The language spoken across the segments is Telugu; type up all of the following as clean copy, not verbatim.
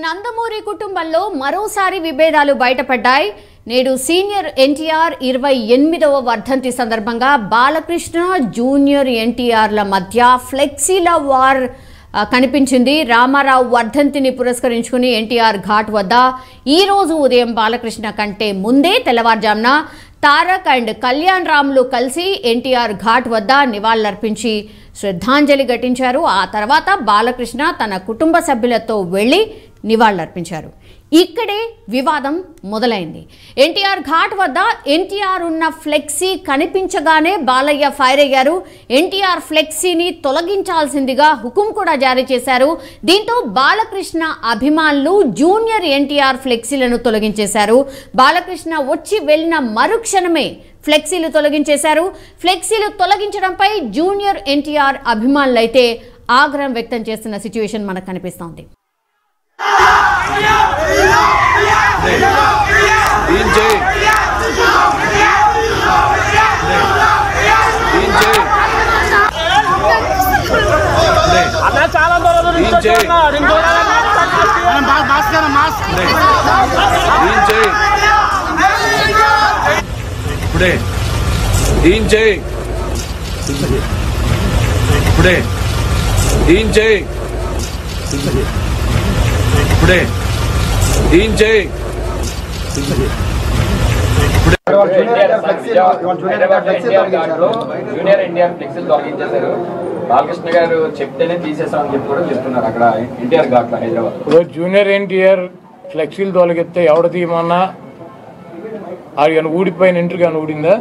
నందమూరి కుటుంబంలో మరోసారి విభేదాలు బయటపడ్డాయి. నేడు సీనియర్ ఎన్టీఆర్ 28వ వర్ధంతి సందర్భంగా బాలకృష్ణ జూనియర్ ఎన్టీఆర్ల మధ్య ఫ్లెక్సీల వార్ కనిపించింది. రామారావు వర్ధంతిని పురస్కరించుకుని ఎన్టీఆర్ ఘాట్ వద్ద ఈ రోజు ఉదయం బాలకృష్ణ కంటే ముందే తెల్లవారుజామున తారక్ అండ్ కళ్యాణ్ రామ్లు కలిసి ఎన్టీఆర్ ఘాట్ వద్ద నివాళులర్పించి శ్రద్ధాంజలి ఘటించారు. ఆ తర్వాత బాలకృష్ణ తన కుటుంబ సభ్యులతో వెళ్లి నివాళులర్పించారు. ఇక్కడే వివాదం మొదలైంది. ఎన్టీఆర్ ఘాట్ వద్ద ఎన్టీఆర్ ఉన్న ఫ్లెక్సీ కనిపించగానే బాలయ్య ఫైర్ అయ్యారు. ఎన్టీఆర్ ఫ్లెక్సీని తొలగించాల్సిందిగా హుకుం కూడా జారీ చేశారు. దీంతో బాలకృష్ణ అభిమానులు జూనియర్ ఎన్టీఆర్ ఫ్లెక్సీలను తొలగించేశారు. బాలకృష్ణ వచ్చి వెళ్లిన మరుక్షణమే ఫ్లెక్సీలు తొలగించేశారు. ఫ్లెక్సీలు తొలగించడంపై జూనియర్ ఎన్టీఆర్ అభిమానులైతే ఆగ్రహం వ్యక్తం చేస్తున్న సిచ్యువేషన్ మనకు కనిపిస్తోంది. జూనియర్ ఎన్టీఆర్ ఫ్లెక్సీలు తొలగించేశారు. బాలకృష్ణ గారు చెప్తేనే తీసేసామని చెప్పి కూడా చెప్తున్నారు అక్కడ ఎన్టీఆర్ ఘాట్లో హైదరాబాద్. జూనియర్ ఎన్టీఆర్ ఫ్లెక్సీలు తొలగిస్తే ఎవడ తీయమన్నా అది కానీ ఊడిపోయిన ఎంట్రీ కానీ ఊడిందా?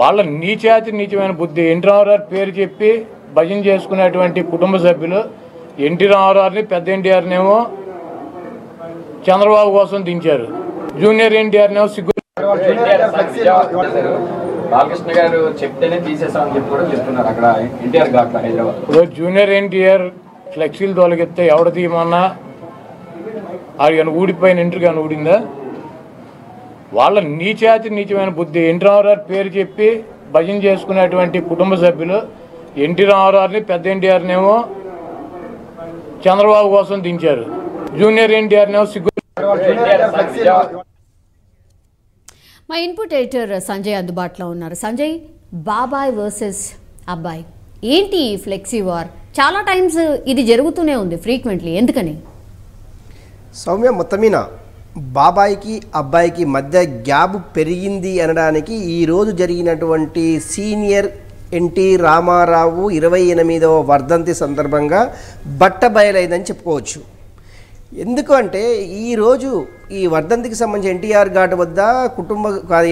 వాళ్ళ నీచమైన బుద్ధి. ఎన్టీ రామారావు పేరు చెప్పి భజన చేసుకునేటువంటి కుటుంబ సభ్యులు ఎన్టీ రామారావుని పెద్ద ఎన్టీఆర్నేమో చంద్రబాబు కోసం దించారు. జూనియర్ ఎన్టీఆర్నేమో సిగ్గు. బాలకృష్ణ గారు చెప్తేనే తీసేసామని చెప్పి కూడా చెప్తున్నారు అక్కడ ఎన్టీఆర్ ఘాట్లో హైదరాబాద్. జూనియర్ ఎన్టీఆర్ ఫ్లెక్సీలు తొలగిస్తే ఎవడ తీయమన్నా అది కానీ ఊడిపోయిన ఎంట్రీ కానీ ఊడిందా? వాళ్ళ నీచమైన బుద్ధి. ఎన్టీ రామారావు పేరు చెప్పి భజన చేసుకునేటువంటి కుటుంబ సభ్యులు ఎన్టీ రామారావుని పెద్ద ఎన్టీఆర్నేమో చంద్రబాబు కోసం దించారు. జూనియర్ ఎన్టీఆర్నేమో సిగ్గు. మా ఇన్పుట్ ఎడిటర్ సంజయ్ అందుబాటులో ఉన్నారు. సంజయ్, బాబాయ్ వర్సెస్ అబ్బాయి ఏంటి ఈ ఫ్లెక్సీ వార్? చాలా టైమ్స్ ఇది జరుగుతూనే ఉంది ఫ్రీక్వెంట్లీ, ఎందుకని? సౌమ్య, మొత్తమీన బాబాయికి అబ్బాయికి మధ్య గ్యాప్ పెరిగింది అనడానికి ఈరోజు జరిగినటువంటి సీనియర్ ఎన్టీ రామారావు 28వ వర్ధంతి సందర్భంగా బట్టబయలైందని చెప్పుకోవచ్చు. ఎందుకంటే ఈరోజు ఈ వర్ధంతికి సంబంధించి ఎన్టీఆర్ ఘాట్ వద్ద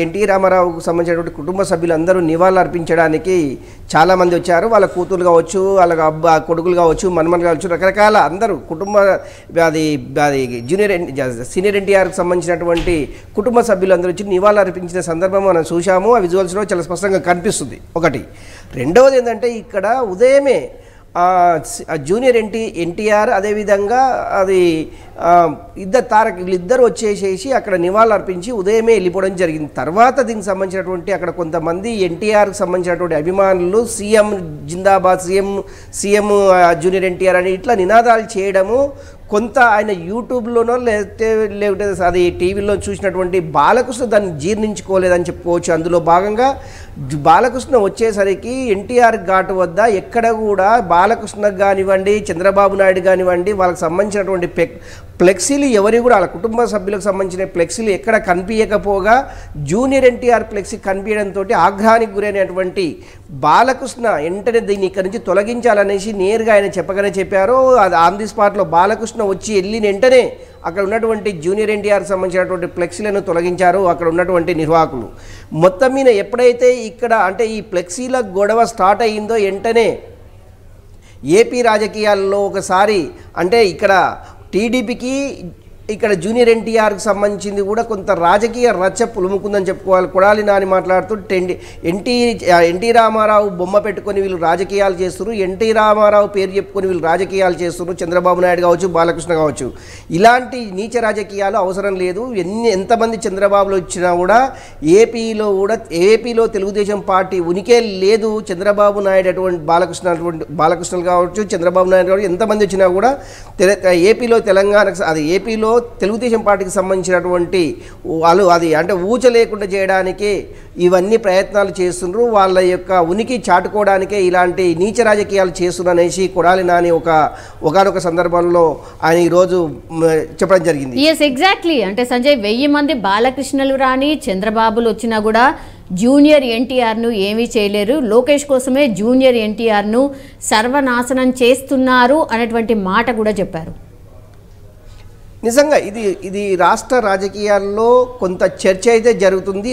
ఎన్టీ రామారావుకు సంబంధించినటువంటి కుటుంబ సభ్యులందరూ నివాళులు అర్పించడానికి చాలామంది వచ్చారు. వాళ్ళ కూతురు కావచ్చు, వాళ్ళ కొడుకులు కావచ్చు, మన్మన్లు కావచ్చు, రకరకాల అందరూ అది సీనియర్ ఎన్టీఆర్కి సంబంధించినటువంటి కుటుంబ సభ్యులందరూ వచ్చి నివాళులు అర్పించిన సందర్భం మనం చూసాము. ఆ విజువల్స్లో చాలా స్పష్టంగా కనిపిస్తుంది. ఒకటి. రెండవది ఏంటంటే ఇక్కడ ఉదయమే జూనియర్ ఎన్టీఆర్ అదేవిధంగా అది తారక్ వీళ్ళిద్దరు వచ్చేసేసి అక్కడ నివాళులు అర్పించి ఉదయమే వెళ్ళిపోవడం జరిగింది. తర్వాత దీనికి సంబంధించినటువంటి అక్కడ కొంతమంది ఎన్టీఆర్కి సంబంధించినటువంటి అభిమానులు సీఎం జిందాబాద్, సీఎం జూనియర్ ఎన్టీఆర్ అని ఇట్లా నినాదాలు చేయడము, కొంత ఆయన యూట్యూబ్లోనో లేకపోతే అది టీవీలో చూసినటువంటి బాలకృష్ణ దాన్ని జీర్ణించుకోలేదని చెప్పుకోవచ్చు. అందులో భాగంగా బాలకృష్ణ వచ్చేసరికి ఎన్టీఆర్ ఘాట్ వద్ద ఎక్కడ కూడా బాలకృష్ణకు కానివ్వండి, చంద్రబాబు నాయుడు కానివ్వండి, వాళ్ళకి సంబంధించినటువంటి ఫ్లెక్సీలు ఎవరి కూడా వాళ్ళ కుటుంబ సభ్యులకు సంబంధించిన ఫ్లెక్సీలు ఎక్కడ కనిపించకపోగా జూనియర్ ఎన్టీఆర్ ఫ్లెక్సీ కనిపించడంతో ఆగ్రహానికి గురైనటువంటి బాలకృష్ణ వెంటనే దీన్ని ఇక్కడి నుంచి తొలగించాలనేసి నేరుగా ఆయన చెప్పారు. అది ఆన్ ది స్పాట్లో బాలకృష్ణ వచ్చి వెళ్ళిన వెంటనే అక్కడ ఉన్నటువంటి జూనియర్ ఎన్టీఆర్కి సంబంధించినటువంటి ఫ్లెక్సీలను తొలగించారు అక్కడ ఉన్నటువంటి నిర్వాహకులు. మొత్తం మీద ఎప్పుడైతే ఇక్కడ అంటే ఈ ఫ్లెక్సీల గొడవ స్టార్ట్ అయ్యిందో వెంటనే ఏపీ రాజకీయాల్లో ఒకసారి అంటే ఇక్కడ టీడీపీకి ఇక్కడ జూనియర్ ఎన్టీఆర్కి సంబంధించింది కూడా కొంత రాజకీయ రచ్చ పులుముకుందని చెప్పుకోవాలి. కొడాలి నాని మాట్లాడుతూ ఎన్టీ రామారావు బొమ్మ పెట్టుకొని వీళ్ళు రాజకీయాలు చేస్తున్నారు, ఎన్టీ రామారావు పేరు చెప్పుకొని వీళ్ళు రాజకీయాలు చేస్తున్నారు, చంద్రబాబు నాయుడు కావచ్చు, బాలకృష్ణ కావచ్చు. ఇలాంటి నీచ రాజకీయాలు అవసరం లేదు. ఎంతమంది చంద్రబాబులో వచ్చినా కూడా ఏపీలో తెలుగుదేశం పార్టీ ఉనికే లేదు. చంద్రబాబు నాయుడు అటువంటి బాలకృష్ణలు కావచ్చు, చంద్రబాబు నాయుడు కావచ్చు, ఎంతమంది వచ్చినా కూడా ఏపీలో ఏపీలో తెలుగుదేశం పార్టీకి సంబంధించినటువంటి వాళ్ళు అంటే ఊచ లేకుండా చేయడానికి ఇవన్నీ ప్రయత్నాలు చేస్తున్నారు. వాళ్ళ యొక్క ఉనికి చాటుకోవడానికే ఇలాంటి నీచ రాజకీయాలు చేస్తున్నారు అనేసి కొడాలి నాని ఒకనొక సందర్భంలో ఆయన ఈరోజు చెప్పడం జరిగింది. ఎగ్జాక్ట్లీ. అంటే సంజయ్ 1000 మంది బాలకృష్ణలు రాని చంద్రబాబులు వచ్చినా కూడా జూనియర్ ఎన్టీఆర్ను ఏమీ చేయలేరు. లోకేష్ కోసమే జూనియర్ ఎన్టీఆర్ను సర్వనాశనం చేస్తున్నారు అనేటువంటి మాట కూడా చెప్పారు. నిజంగా ఇది రాష్ట్ర రాజకీయాల్లో కొంత చర్చ అయితే జరుగుతుంది.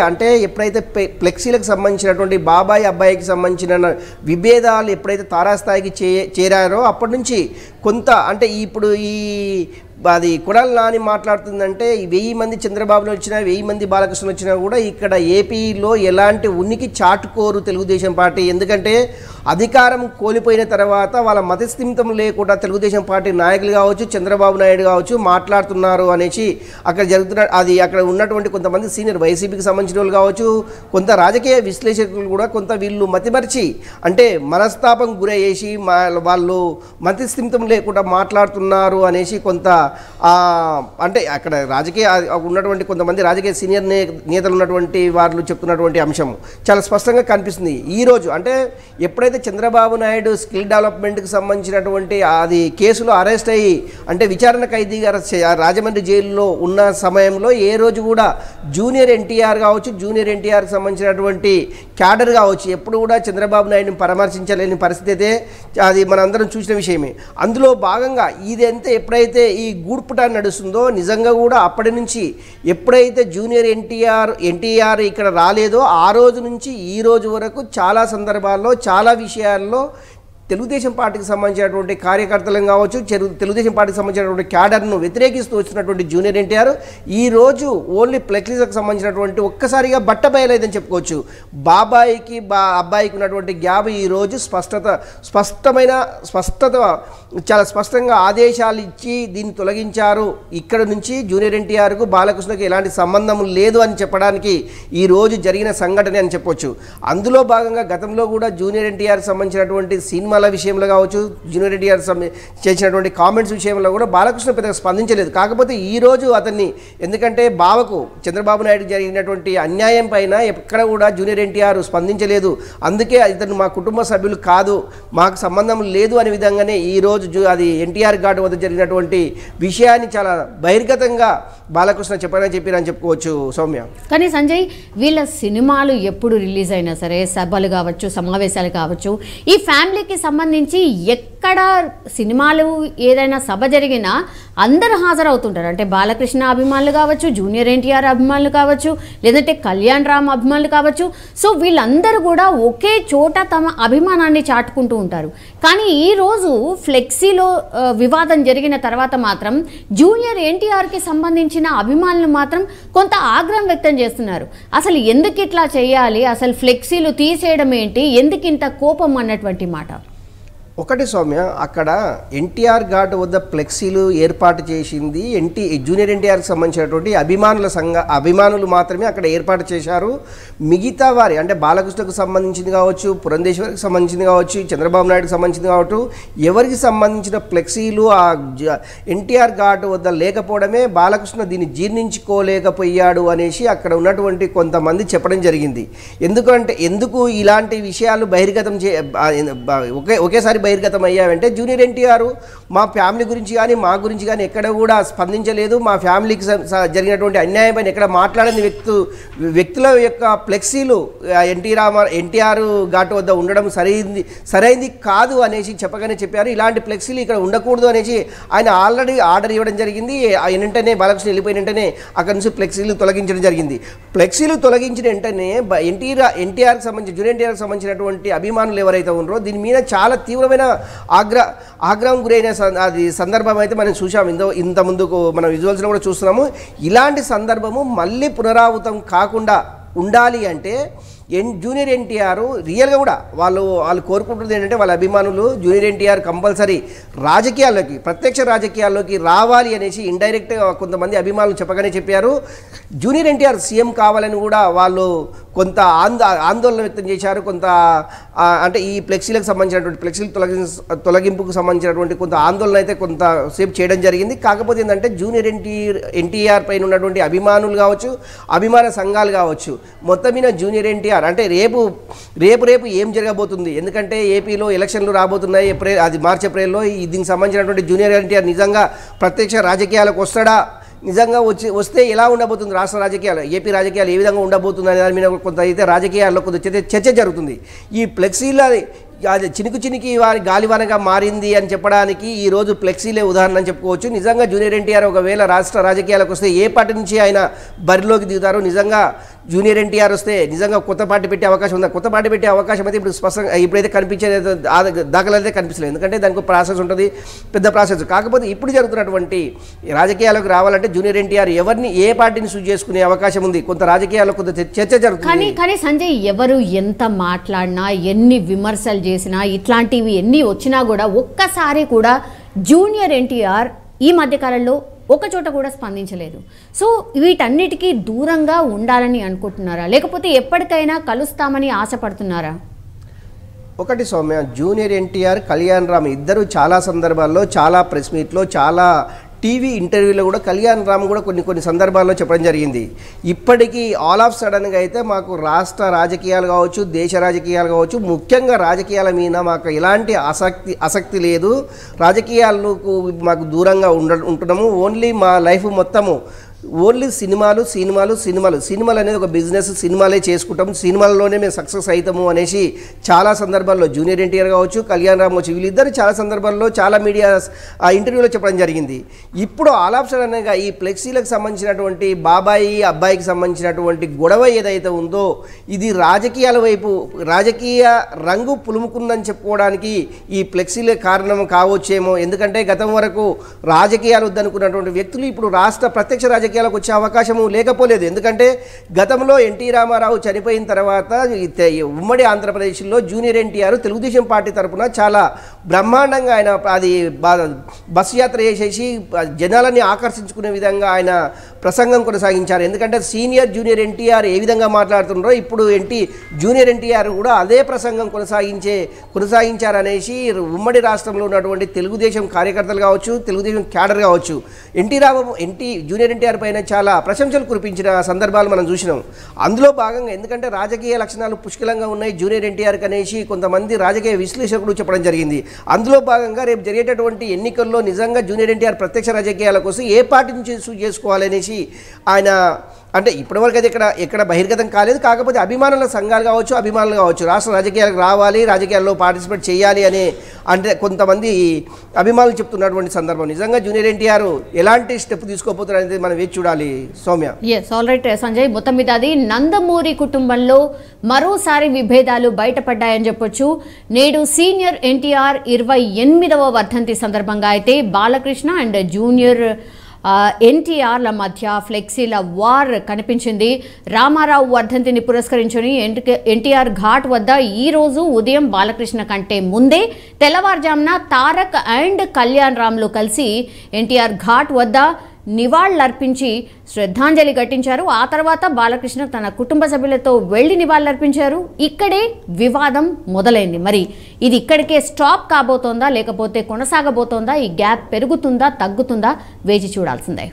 అంటే ఎప్పుడైతే ఫ్లెక్సీలకు సంబంధించినటువంటి బాబాయ్ అబ్బాయికి సంబంధించిన విభేదాలు ఎప్పుడైతే తారాస్థాయికి చేరారో అప్పటి నుంచి కొంత అంటే ఇప్పుడు అది కొడాలి నాని మాట్లాడుతుందంటే 1000 మంది చంద్రబాబులు వచ్చినా 1000 మంది బాలకృష్ణ వచ్చినా కూడా ఇక్కడ ఏపీలో ఎలాంటి ఉనికి చాటుకోరు తెలుగుదేశం పార్టీ. ఎందుకంటే అధికారం కోల్పోయిన తర్వాత వాళ్ళ మతస్థిమితం లేకుండా తెలుగుదేశం పార్టీ నాయకులు కావచ్చు, చంద్రబాబు నాయుడు కావచ్చు మాట్లాడుతున్నారు అనేసి అక్కడ జరుగుతున్న అక్కడ ఉన్నటువంటి కొంతమంది సీనియర్ వైసీపీకి సంబంధించిన వాళ్ళు కావచ్చు, కొంత రాజకీయ విశ్లేషకులు కూడా కొంత వీళ్ళు మతిమరిచి అంటే మనస్తాపం గురయ్యేసి వాళ్ళు మతస్థిమితం లేకుండా మాట్లాడుతున్నారు అనేసి కొంత అంటే అక్కడ రాజకీయ ఉన్నటువంటి కొంతమంది రాజకీయ సీనియర్ నేతలు ఉన్నటువంటి వాళ్ళు చెప్తున్నటువంటి అంశం చాలా స్పష్టంగా కనిపిస్తుంది. ఈరోజు అంటే ఎప్పుడైతే చంద్రబాబు నాయుడు స్కిల్ డెవలప్మెంట్కి సంబంధించినటువంటి కేసులో అరెస్ట్ అయ్యి అంటే విచారణ ఖైదీగా రాజమండ్రి జైలులో ఉన్న సమయంలో ఏ రోజు కూడా జూనియర్ ఎన్టీఆర్ కావచ్చు, జూనియర్ ఎన్టీఆర్కి సంబంధించినటువంటి క్యాడర్ కావచ్చు ఎప్పుడు కూడా చంద్రబాబు నాయుడుని పరామర్శించలేని పరిస్థితి అయితే అది మనందరం చూసిన విషయమే. అందులో భాగంగా ఇదంతా ఎప్పుడైతే ఈ గూడ్పుట నడుస్తుందో నిజంగా కూడా అప్పటి నుంచి ఎప్పుడైతే జూనియర్ ఎన్టీఆర్ ఇక్కడ రాలేదో ఆ రోజు నుంచి ఈ రోజు వరకు చాలా సందర్భాల్లో చాలా విషయాల్లో తెలుగుదేశం పార్టీకి సంబంధించినటువంటి కార్యకర్తలను కావచ్చు, తెలుగుదేశం పార్టీకి సంబంధించినటువంటి క్యాడర్ను వ్యతిరేకిస్తూ వచ్చినటువంటి జూనియర్ ఎన్టీఆర్ ఈరోజు ఓన్లీ ఫ్లెక్సీలకు సంబంధించినటువంటి ఒక్కసారిగా బట్టబయలేదని చెప్పుకోవచ్చు. బాబాయికి అబ్బాయికి ఉన్నటువంటి గ్యాప్ ఈరోజు స్పష్టత చాలా స్పష్టంగా ఆదేశాలు ఇచ్చి దీన్ని తొలగించారు. ఇక్కడ నుంచి జూనియర్ ఎన్టీఆర్కు బాలకృష్ణకు ఎలాంటి సంబంధం లేదు అని చెప్పడానికి ఈరోజు జరిగిన సంఘటన అని చెప్పొచ్చు. అందులో భాగంగా గతంలో కూడా జూనియర్ ఎన్టీఆర్కి సంబంధించినటువంటి సినిమాల విషయంలో కావచ్చు, జూనియర్ ఎన్టీఆర్ చేసినటువంటి కామెంట్స్ విషయంలో కూడా బాలకృష్ణ పెద్దగా స్పందించలేదు. కాకపోతే ఈరోజు అతన్ని ఎందుకంటే బావకు చంద్రబాబు నాయుడు జరిగినటువంటి అన్యాయం పైన ఎక్కడ కూడా జూనియర్ ఎన్టీఆర్ స్పందించలేదు. అందుకే ఇతను మా కుటుంబ సభ్యులు కాదు, మాకు సంబంధం లేదు అనే విధంగానే ఈరోజు అది ఎన్టీఆర్ ఘాట్ వద్ద జరిగినటువంటి విషయాన్ని చాలా బహిర్గతంగా బాలకృష్ణ చెప్పారని చెప్పుకోవచ్చు సౌమ్య. కానీ సంజయ్ వీళ్ళ సినిమాలు ఎప్పుడు రిలీజ్ అయినా సరే సభలు కావచ్చు, సమావేశాలు కావచ్చు, ఈ ఫ్యామిలీకి సంబంధించి ఎక్కడ సినిమాలు ఏదైనా సభ జరిగినా అందరూ హాజరవుతుంటారు. అంటే బాలకృష్ణ అభిమానులు కావచ్చు, జూనియర్ ఎన్టీఆర్ అభిమానులు కావచ్చు, లేదంటే కళ్యాణ్ రామ్ అభిమానులు కావచ్చు. సో వీళ్ళందరూ కూడా ఒకే చోట తమ అభిమానాన్ని చాటుకుంటూ ఉంటారు. కానీ ఈరోజు ఫ్లెక్సీలో వివాదం జరిగిన తర్వాత మాత్రం జూనియర్ ఎన్టీఆర్కి సంబంధించిన అభిమానులు మాత్రం కొంత ఆగ్రహం వ్యక్తం చేస్తున్నారు. అసలు ఎందుకు ఇట్లా చేయాలి, అసలు ఫ్లెక్సీలు తీసేయడం ఏంటి, ఎందుకు ఇంత కోపం అన్నటువంటి మాట. ఒకటి సౌమ్య, అక్కడ ఎన్టీఆర్ ఘాట్ వద్ద ఫ్లెక్సీలు ఏర్పాటు చేసింది జూనియర్ ఎన్టీఆర్కి సంబంధించినటువంటి అభిమానులు మాత్రమే అక్కడ ఏర్పాటు చేశారు. మిగతా వారి అంటే బాలకృష్ణకు సంబంధించింది కావచ్చు, పురంధేశ్వరికి సంబంధించింది కావచ్చు, చంద్రబాబు నాయుడుకి సంబంధించింది కావచ్చు, ఎవరికి సంబంధించిన ఫ్లెక్సీలు ఆ ఎన్టీఆర్ ఘాట్ వద్ద లేకపోవడమే బాలకృష్ణ దీన్ని జీర్ణించుకోలేకపోయాడు అనేసి అక్కడ ఉన్నటువంటి కొంతమంది చెప్పడం జరిగింది. ఎందుకు ఇలాంటి విషయాలు బహిర్గతం ఒకేసారి బహిర్గతం అయ్యావంటే జూనియర్ ఎన్టీఆర్ మా ఫ్యామిలీ గురించి కానీ మా గురించి కానీ ఎక్కడ కూడా స్పందించలేదు, మా ఫ్యామిలీకి జరిగినటువంటి అన్యాయం పైన ఎక్కడ మాట్లాడని వ్యక్తుల యొక్క ఫ్లెక్సీలు ఎన్టీఆర్ ఘాట్ వద్ద ఉండడం సరైంది కాదు అనేసి చెప్పారు. ఇలాంటి ఫ్లెక్సీలు ఇక్కడ ఉండకూడదు అనేసి ఆయన ఆల్రెడీ ఆర్డర్ ఇవ్వడం జరిగింది. వెంటనే బాలకృష్ణ వెళ్ళిపోయిన వెంటనే అక్కడ నుంచి ఫ్లెక్సీలు తొలగించడం జరిగింది. ఫ్లెక్సీలు తొలగించిన వెంటనే జూనియర్ ఎన్టీఆర్కి సంబంధించినటువంటి అభిమానులు ఎవరైతే ఉన్నారో దీని మీద చాలా తీవ్రమైన తీవ్రమైన ఆగ్రహం గురైన అది సందర్భం అయితే మనం చూసాం. ఇంత ముందుకు మనం విజువల్స్లో కూడా చూస్తున్నాము. ఇలాంటి సందర్భము మళ్ళీ పునరావృతం కాకుండా ఉండాలి అంటే జూనియర్ ఎన్టీఆర్ రియల్గా కూడా వాళ్ళు కోరుకుంటుంది ఏంటంటే వాళ్ళ అభిమానులు జూనియర్ ఎన్టీఆర్ కంపల్సరీ రాజకీయాల్లోకి ప్రత్యక్ష రాజకీయాల్లోకి రావాలి అనేసి ఇండైరెక్ట్గా కొంతమంది అభిమానులు చెప్పగానే చెప్పారు. జూనియర్ ఎన్టీఆర్ సీఎం కావాలని కూడా వాళ్ళు కొంత ఆందోళన వ్యక్తం చేశారు. కొంత అంటే ఈ ఫ్లెక్సీలకు సంబంధించినటువంటి ఫ్లెక్సీల తొలగింపుకు సంబంధించినటువంటి కొంత ఆందోళన అయితే కొంతసేపు చేయడం జరిగింది. కాకపోతే ఏంటంటే జూనియర్ ఎన్టీఆర్ పైన ఉన్నటువంటి అభిమానులు కావచ్చు, అభిమాన సంఘాలు కావచ్చు, మొత్తం మీద జూనియర్ ఎన్టీఆర్ అంటే రేపు ఏం జరగబోతుంది, ఎందుకంటే ఏపీలో ఎలక్షన్లు రాబోతున్నాయి మార్చి ఏప్రిల్లో. దీనికి సంబంధించినటువంటి జూనియర్ ఎన్టీఆర్ నిజంగా ప్రత్యక్ష రాజకీయాలకు వస్తాడా, నిజంగా వస్తే ఎలా ఉండబోతుంది రాష్ట్ర రాజకీయాలు, ఏపీ రాజకీయాలు ఏ విధంగా ఉండబోతుంది అనే దాని మీద కొంత అయితే రాజకీయాల్లో కొంత చర్చ జరుగుతుంది. ఈ ఫ్లెక్సీల అది చినికి వారి గాలివానగా మారింది అని చెప్పడానికి ఈరోజు ఫ్లెక్సీలే ఉదాహరణ అని చెప్పుకోవచ్చు. నిజంగా జూనియర్ ఎన్టీఆర్ ఒకవేళ రాష్ట్ర రాజకీయాలకు వస్తే ఏ పార్టీ నుంచి ఆయన బరిలోకి దిగుతారో, నిజంగా జూనియర్ ఎన్టీఆర్ వస్తే నిజంగా కొత్త పార్టీ పెట్టే అవకాశం ఉందా? కొత్త పార్టీ పెట్టే అవకాశం అయితే ఇప్పుడు స్పష్టంగా ఇప్పుడైతే కనిపించే దాఖలు అయితే కనిపించలేదు, ఎందుకంటే దానికి ప్రాసెస్ ఉంటుంది, పెద్ద ప్రాసెస్. కాకపోతే ఇప్పుడు జరుగుతున్నటువంటి రాజకీయాలకు రావాలంటే జూనియర్ ఎన్టీఆర్ ఎవరిని ఏ పార్టీని సూచి చేసుకునే అవకాశం ఉంది, కొంత రాజకీయాల్లో కొంత చర్చ జరుగుతుంది. కానీ సంజయ్, ఎవరు ఎంత మాట్లాడినా, ఎన్ని విమర్శలు చేసినా, ఇట్లాంటివి ఎన్ని వచ్చినా కూడా ఒక్కసారి కూడా జూనియర్ ఎన్టీఆర్ ఈ మధ్యకాలంలో ఒక చోట కూడా స్పందించలేదు. సో వీటన్నిటికీ దూరంగా ఉండాలని అనుకుంటున్నారా, లేకపోతే ఎప్పటికైనా కలుస్తామని ఆశపడుతున్నారా? ఒకటి సౌమ్య, జూనియర్ ఎన్టీఆర్, కళ్యాణ్ రామ్ ఇద్దరు చాలా సందర్భాల్లో, చాలా ప్రెస్ మీట్లో, చాలా టీవీ ఇంటర్వ్యూలో కూడా కళ్యాణ్ రామ్ కూడా కొన్ని సందర్భాల్లో చెప్పడం జరిగింది. ఇప్పటికీ ఆల్ ఆఫ్ సడన్గా అయితే మాకు రాష్ట్ర రాజకీయాలు కావచ్చు, దేశ రాజకీయాలు కావచ్చు, ముఖ్యంగా రాజకీయాల మీద మాకు ఎలాంటి ఆసక్తి లేదు, రాజకీయాలకు మాకు దూరంగా ఉంటున్నాము, ఓన్లీ మా లైఫ్ మొత్తము ఓన్లీ సినిమాలు అనేది ఒక బిజినెస్, సినిమాలే చేసుకుంటాము, సినిమాల్లోనే మేము సక్సెస్ అవుతాము అనేసి చాలా సందర్భాల్లో జూనియర్ ఎన్టీఆర్ కావచ్చు, కళ్యాణ్ రామ్ కావచ్చు, వీళ్ళిద్దరు చాలా సందర్భాల్లో చాలా మీడియా ఇంటర్వ్యూలో చెప్పడం జరిగింది. ఇప్పుడు ఆల్ ఆఫ్ సడన్ గా ఈ ఫ్లెక్సీలకు సంబంధించినటువంటి బాబాయి అబ్బాయికి సంబంధించినటువంటి గొడవ ఏదైతే ఉందో ఇది రాజకీయాల వైపు రాజకీయ రంగు పులుముకుందని చెప్పుకోవడానికి ఈ ఫ్లెక్సీలే కారణం కావచ్చేమో. ఎందుకంటే గతం వరకు రాజకీయాలు వద్దనుకున్నటువంటి వ్యక్తులు ఇప్పుడు రాష్ట్ర ప్రత్యక్ష రాజకీయాలకు వచ్చే అవకాశము లేకపోలేదు. ఎందుకంటే గతంలో ఎన్టీ రామారావు చనిపోయిన తర్వాత ఉమ్మడి ఆంధ్రప్రదేశ్లో జూనియర్ ఎన్టీఆర్ తెలుగుదేశం పార్టీ తరఫున చాలా బ్రహ్మాండంగా ఆయన అది బస్సు యాత్ర చేసేసి జనాలని ఆకర్షించుకునే విధంగా ఆయన ప్రసంగం కొనసాగించారు. ఎందుకంటే సీనియర్ జూనియర్ ఎన్టీఆర్ ఏ విధంగా మాట్లాడుతున్నారో ఇప్పుడు జూనియర్ ఎన్టీఆర్ కూడా అదే ప్రసంగం కొనసాగించారనేసి ఉమ్మడి రాష్ట్రంలో ఉన్నటువంటి తెలుగుదేశం కార్యకర్తలు కావచ్చు, తెలుగుదేశం క్యాడర్ కావచ్చు, జూనియర్ ఎన్టీఆర్ పైన చాలా ప్రశంసలు కురిపించిన సందర్భాలు మనం చూసినాం. అందులో భాగంగా ఎందుకంటే రాజకీయ లక్షణాలు పుష్కలంగా ఉన్నాయి జూనియర్ ఎన్టీఆర్కి అనేసి కొంతమంది రాజకీయ విశ్లేషకులు చెప్పడం జరిగింది. అందులో భాగంగా రేపు జరిగేటటువంటి ఎన్నికల్లో నిజంగా జూనియర్ ఎన్టీఆర్ ప్రత్యక్ష రాజకీయాల కోసం ఏ పార్టీ నుంచి చేసుకోవాలనేసి ఆయన అంటే ఇప్పటివరకు అయితే ఎక్కడ బహిర్గతం కాలేదు. కాకపోతే అభిమానుల సంఘాలు కావచ్చు, రాష్ట్ర రాజకీయాలకు రావాలి, రాజకీయాల్లో పార్టిసిపేట్ చేయాలి అనే అంటే కొంతమంది అభిమానులు చెప్తున్నటువంటి సందర్భం. నిజంగా జూనియర్ ఎన్టీఆర్ ఎలాంటి స్టెప్ తీసుకోపోతారు అనేది మనం వేచి చూడాలి Soumya. Yes, all right Sanjay. మొత్తం మీద అది నందమూరి కుటుంబంలో మరోసారి విభేదాలు బయటపడ్డాయని చెప్పొచ్చు. నేడు సీనియర్ ఎన్టీఆర్ 28వ వర్ధంతి సందర్భంగా అయితే బాలకృష్ణ అండ్ జూనియర్ ఎన్టీఆర్ల మధ్య ఫ్లెక్సీల వార్ కనిపించింది. రామారావు వర్ధంతిని పురస్కరించుని ఎన్టీఆర్ ఘాట్ వద్ద ఈరోజు ఉదయం బాలకృష్ణ కంటే ముందే తెల్లవారుజామున తారక్ అండ్ కళ్యాణ్ రామ్లు కలిసి ఎన్టీఆర్ ఘాట్ వద్ద నివాళులర్పించి శ్రద్ధాంజలి ఘటించారు. ఆ తర్వాత బాలకృష్ణ తన కుటుంబ సభ్యులతో వెళ్లి నివాళులర్పించారు. ఇక్కడే వివాదం మొదలైంది. మరి ఇది ఇక్కడికే స్టాప్ కాబోతోందా, లేకపోతే కొనసాగబోతోందా? ఈ గ్యాప్ పెరుగుతుందా, తగ్గుతుందా? వేచి చూడాల్సిందే.